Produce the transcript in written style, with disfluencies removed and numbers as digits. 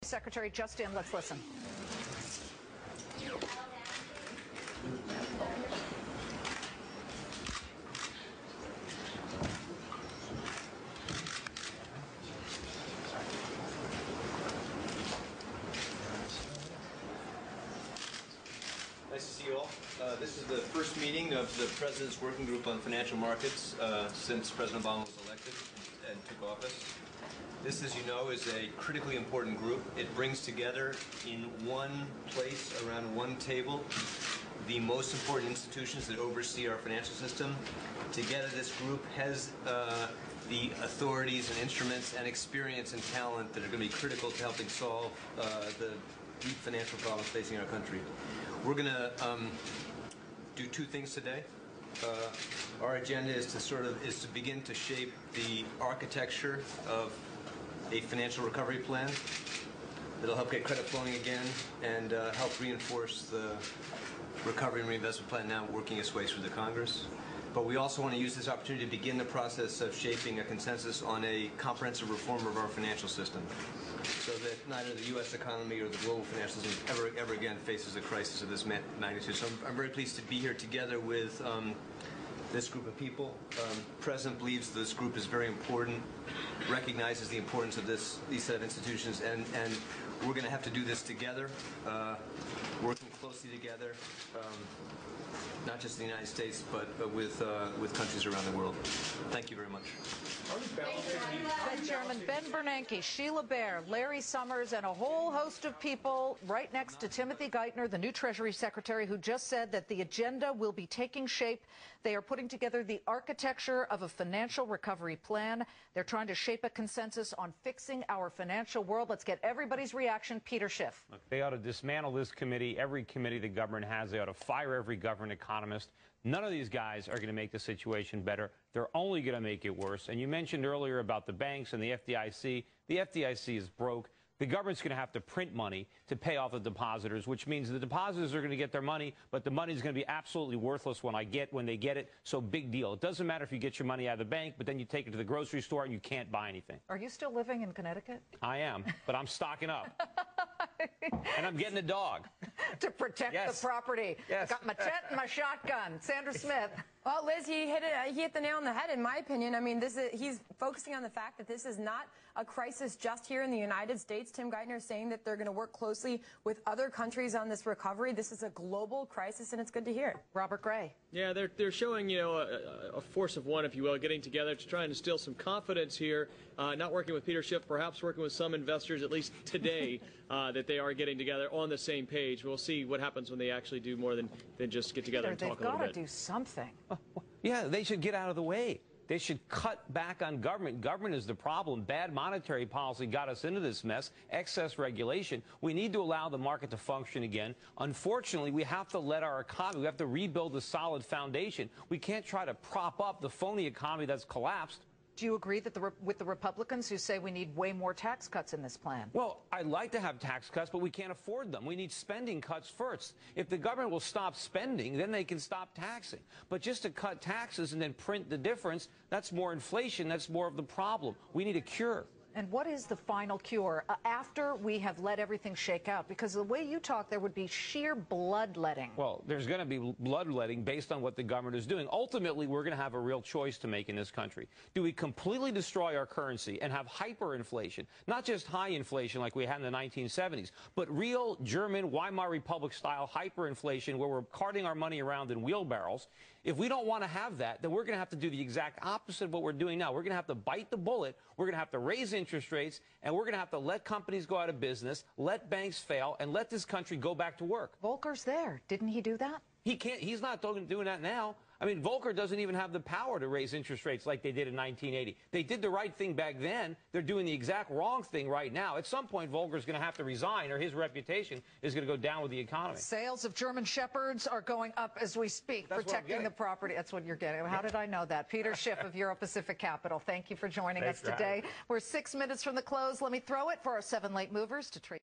Secretary just in. Let's listen. Nice to see you all. This is the first meeting of the President's Working Group on Financial Markets since President Obama was elected and took office. This, as you know, is a critically important group. It brings together in one place, around one table, the most important institutions that oversee our financial system. Together, this group has the authorities and instruments and experience and talent that are going to be critical to helping solve the deep financial problems facing our country. We're going to do two things today. Our agenda is to begin to shape the architecture of a financial recovery plan that'll help get credit flowing again and help reinforce the recovery and reinvestment plan now working its way through the Congress. But we also want to use this opportunity to begin the process of shaping a consensus on a comprehensive reform of our financial system, so that neither the U.S. economy or the global financial system ever again faces a crisis of this magnitude. So I'm very pleased to be here together with this group of people. The President believes this group is very important, recognizes the importance of these set of institutions, and we're going to have to do this together, working closely together, not just in the United States, but with countries around the world. Thank you very much. Fed Chairman Ben Bernanke, Sheila Bair, Larry Summers, and a whole host of people right next to Timothy Geithner, the new Treasury Secretary, who just said that the agenda will be taking shape. They are putting together the architecture of a financial recovery plan. They're trying to shape a consensus on fixing our financial world. Let's get everybody's reaction. Peter Schiff. They ought to dismantle this committee, every committee the government has. They ought to fire every government economist. None of these guys are going to make the situation better. They're only going to make it worse. And you mentioned earlier about the banks and the FDIC. The FDIC is broke. The government's going to have to print money to pay off the depositors, which means the depositors are going to get their money, but the money is going to be absolutely worthless when they get it. So big deal. It doesn't matter if you get your money out of the bank, but then you take it to the grocery store and you can't buy anything. Are you still living in Connecticut? I am, but I'm stocking up. And I'm getting a dog. To protect the property. Yes. Got my tent and my shotgun. Sandra Smith. Well, Liz, he hit the nail on the head, in my opinion. I mean, he's focusing on the fact that this is not a crisis just here in the United States. Tim Geithner is saying that they're going to work closely with other countries on this recovery. This is a global crisis, and it's good to hear. Robert Gray. Yeah, they're showing, you know, a force of one, if you will, getting together to try and instill some confidence here, not working with Peter Schiff, perhaps working with some investors, at least today, that they are getting together on the same page. We'll see what happens when they actually do more than just get together and talk a little bit. They've got to do something. Yeah, they should get out of the way. They should cut back on government. Government is the problem. Bad monetary policy got us into this mess. Excess regulation. We need to allow the market to function again. Unfortunately, we have to let our economy, we have to rebuild a solid foundation. We can't try to prop up the phony economy that's collapsed. Do you agree that with the Republicans who say we need way more tax cuts in this plan? Well, I'd like to have tax cuts, but we can't afford them. We need spending cuts first. If the government will stop spending, then they can stop taxing. But just to cut taxes and then print the difference, that's more inflation. That's more of the problem. We need a cure. And what is the final cure after we have let everything shake out? Because the way you talk, there would be sheer bloodletting. Well, there's going to be bloodletting based on what the government is doing. Ultimately, we're going to have a real choice to make in this country. Do we completely destroy our currency and have hyperinflation, not just high inflation like we had in the 1970s, but real German Weimar Republic-style hyperinflation where we're carting our money around in wheelbarrows? If we don't want to have that, then we're going to have to do the exact opposite of what we're doing now. We're going to have to bite the bullet. We're going to have to raise interest rates, and we're going to have to let companies go out of business, let banks fail, and let this country go back to work. Volcker's there. Didn't he do that? He can't. He's not doing that now. I mean, Volcker doesn't even have the power to raise interest rates like they did in 1980. They did the right thing back then. They're doing the exact wrong thing right now. At some point, Volcker's going to have to resign, or his reputation is going to go down with the economy. Sales of German Shepherds are going up as we speak, protecting the property. That's what you're getting. How did I know that? Peter Schiff of Euro Pacific Capital, thank you for joining us today. We're 6 minutes from the close. Let me throw it for our 7 late movers to trade.